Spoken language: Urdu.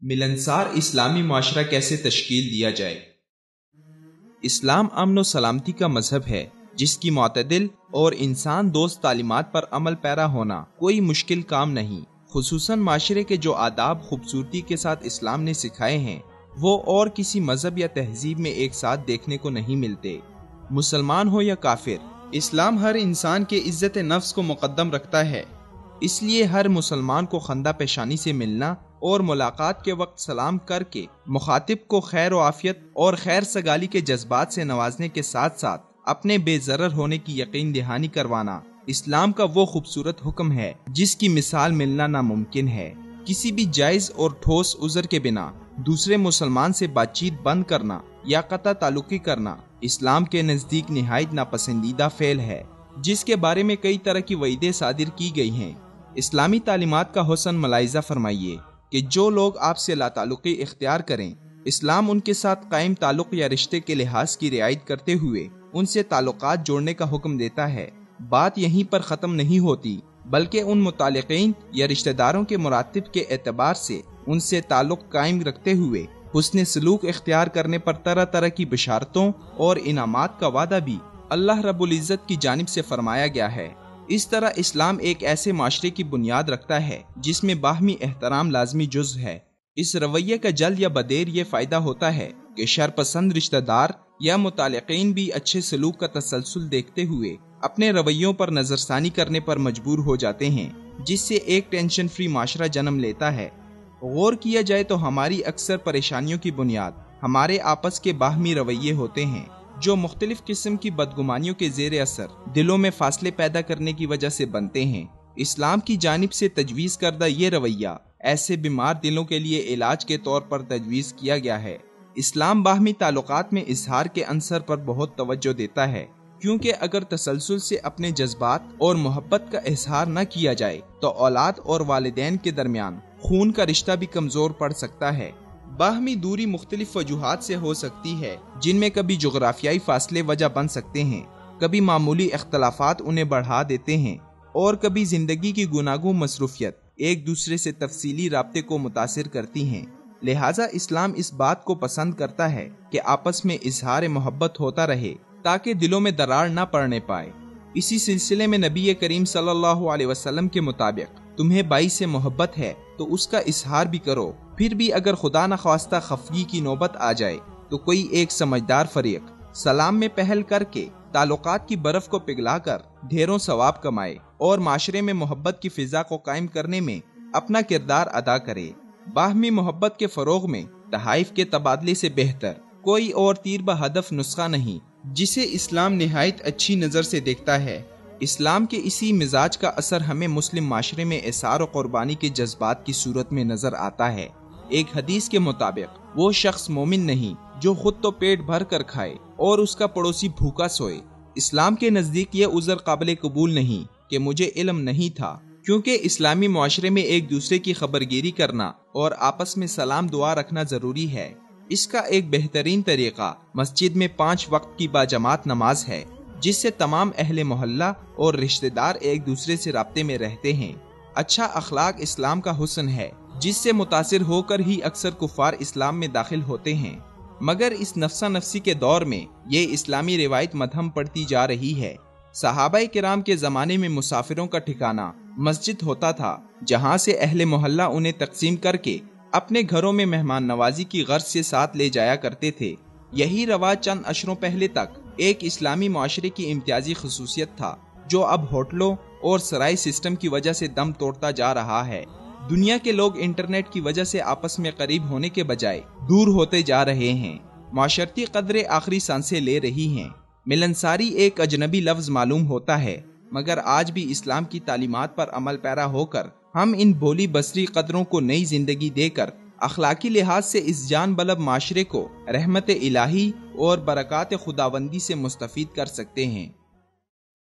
ملنسار اسلامی معاشرہ کیسے تشکیل دیا جائے؟ اسلام امن و سلامتی کا مذہب ہے جس کی معتدل اور انسان دوست تعلیمات پر عمل پیرا ہونا کوئی مشکل کام نہیں۔ خصوصاً معاشرے کے جو آداب خوبصورتی کے ساتھ اسلام نے سکھائے ہیں وہ اور کسی مذہب یا تہذیب میں ایک ساتھ دیکھنے کو نہیں ملتے۔ مسلمان ہو یا کافر، اسلام ہر انسان کے عزت نفس کو مقدم رکھتا ہے، اس لیے ہر مسلمان کو خندہ پیشانی سے ملنا اور ملاقات کے وقت سلام کر کے مخاطب کو خیر و عافیت اور خیر سگالی کے جذبات سے نوازنے کے ساتھ ساتھ اپنے بے ضرر ہونے کی یقین دہانی کروانا اسلام کا وہ خوبصورت حکم ہے جس کی مثال ملنا ناممکن ہے۔ کسی بھی جائز اور ٹھوس عذر کے بنا دوسرے مسلمان سے بات چیت بند کرنا یا قطع تعلقی کرنا اسلام کے نزدیک نہایت ناپسندیدہ فعل ہے، جس کے بارے میں کئی طرح کی وعیدیں صادر کی گئی ہیں۔ اسلامی تعلیمات کا حسن ملاحظہ فرمائیے کہ جو لوگ آپ سے لا تعلقی اختیار کریں، اسلام ان کے ساتھ قائم تعلق یا رشتے کے لحاظ کی رعایت کرتے ہوئے ان سے تعلقات جوڑنے کا حکم دیتا ہے۔ بات یہیں پر ختم نہیں ہوتی بلکہ ان متعلقین یا رشتہ داروں کے مراتب کے اعتبار سے ان سے تعلق قائم رکھتے ہوئے حسن سلوک اختیار کرنے پر طرح طرح کی بشارتوں اور انعامات کا وعدہ بھی اللہ رب العزت کی جانب سے فرمایا گیا ہے۔ اس طرح اسلام ایک ایسے معاشرے کی بنیاد رکھتا ہے جس میں باہمی احترام لازمی جز ہے۔ اس رویے کا جلد یا بدیر یہ فائدہ ہوتا ہے کہ شرپسند رشتہ دار یا متعلقین بھی اچھے سلوک کا تسلسل دیکھتے ہوئے اپنے رویوں پر نظر ثانی کرنے پر مجبور ہو جاتے ہیں، جس سے ایک ٹینشن فری معاشرہ جنم لیتا ہے۔ غور کیا جائے تو ہماری اکثر پریشانیوں کی بنیاد ہمارے آپس کے باہمی رویے ہوتے ہیں، جو مختلف قسم کی بدگمانیوں کے زیر اثر دلوں میں فاصلے پیدا کرنے کی وجہ سے بنتے ہیں۔ اسلام کی جانب سے تجویز کردہ یہ رویہ ایسے بیمار دلوں کے لیے علاج کے طور پر تجویز کیا گیا ہے۔ اسلام باہمی تعلقات میں اظہار کے عنصر پر بہت توجہ دیتا ہے، کیونکہ اگر تسلسل سے اپنے جذبات اور محبت کا اظہار نہ کیا جائے تو اولاد اور والدین کے درمیان خون کا رشتہ بھی کمزور پڑ سکتا ہے۔ باہمی دوری مختلف وجوہات سے ہو سکتی ہے، جن میں کبھی جغرافیائی فاصلے وجہ بن سکتے ہیں، کبھی معمولی اختلافات انہیں بڑھا دیتے ہیں، اور کبھی زندگی کی گوناگوں مصروفیت ایک دوسرے سے تفصیلی رابطے کو متاثر کرتی ہیں۔ لہٰذا اسلام اس بات کو پسند کرتا ہے کہ آپس میں اظہار محبت ہوتا رہے تاکہ دلوں میں درار نہ پڑنے پائے۔ اسی سلسلے میں نبی کریم صلی اللہ علیہ وسلم کے مطابق تمہیں بائی سے محبت ہے تو اس کا اظہار بھی کرو، پھر بھی اگر خدا نخواستہ خفگی کی نوبت آ جائے تو کوئی ایک سمجھدار فریق سلام میں پہل کر کے تعلقات کی برف کو پگھلا کر ڈھیروں ثواب کمائے اور معاشرے میں محبت کی فضا کو قائم کرنے میں اپنا کردار ادا کرے۔ باہمی محبت کے فروغ میں تحائف کے تبادلے سے بہتر کوئی اور تیر بہدف نسخہ نہیں جسے اسلام نہایت اچھی نظر سے دیکھتا ہے۔ اسلام کے اسی مزاج کا اثر ہمیں مسلم معاشرے میں اثار و قربانی کے جذبات کی صورت میں نظر آتا ہے۔ ایک حدیث کے مطابق وہ شخص مومن نہیں جو خود تو پیٹ بھر کر کھائے اور اس کا پڑوسی بھوکا سوئے۔ اسلام کے نزدیک یہ عذر قابل قبول نہیں کہ مجھے علم نہیں تھا، کیونکہ اسلامی معاشرے میں ایک دوسرے کی خبرگیری کرنا اور آپس میں سلام دعا رکھنا ضروری ہے۔ اس کا ایک بہترین طریقہ مسجد میں 5 وقت کی باجماعت نماز ہے، جس سے تمام اہل محلہ اور رشتہ دار ایک دوسرے سے رابطے میں رہتے ہیں۔ اچھا اخلاق اسلام کا حسن ہے، جس سے متاثر ہو کر ہی اکثر کفار اسلام میں داخل ہوتے ہیں، مگر اس نفسا نفسی کے دور میں یہ اسلامی روایت مدھم پڑتی جا رہی ہے۔ صحابہ کرام کے زمانے میں مسافروں کا ٹھکانہ مسجد ہوتا تھا، جہاں سے اہل محلہ انہیں تقسیم کر کے اپنے گھروں میں مہمان نوازی کی غرض سے ساتھ لے جایا کرتے تھے۔ یہی رواج چند عشروں پہلے تک ایک اسلامی معاشرے کی امتیازی خصوصیت تھا، جو اب ہوٹلوں اور سرائی سسٹم کی وجہ سے دم توڑتا جا رہا ہے۔ دنیا کے لوگ انٹرنیٹ کی وجہ سے آپس میں قریب ہونے کے بجائے دور ہوتے جا رہے ہیں۔ معاشرتی قدریں آخری سانسیں لے رہی ہیں۔ ملنساری ایک اجنبی لفظ معلوم ہوتا ہے، مگر آج بھی اسلام کی تعلیمات پر عمل پیرا ہو کر ہم ان بولی بصری قدروں کو نئی زندگی دے کر اخلاقی لحاظ سے اس جان بلب معاشرے کو رحمت الہی اور برکات خداوندی سے مستفید کر سکتے ہیں۔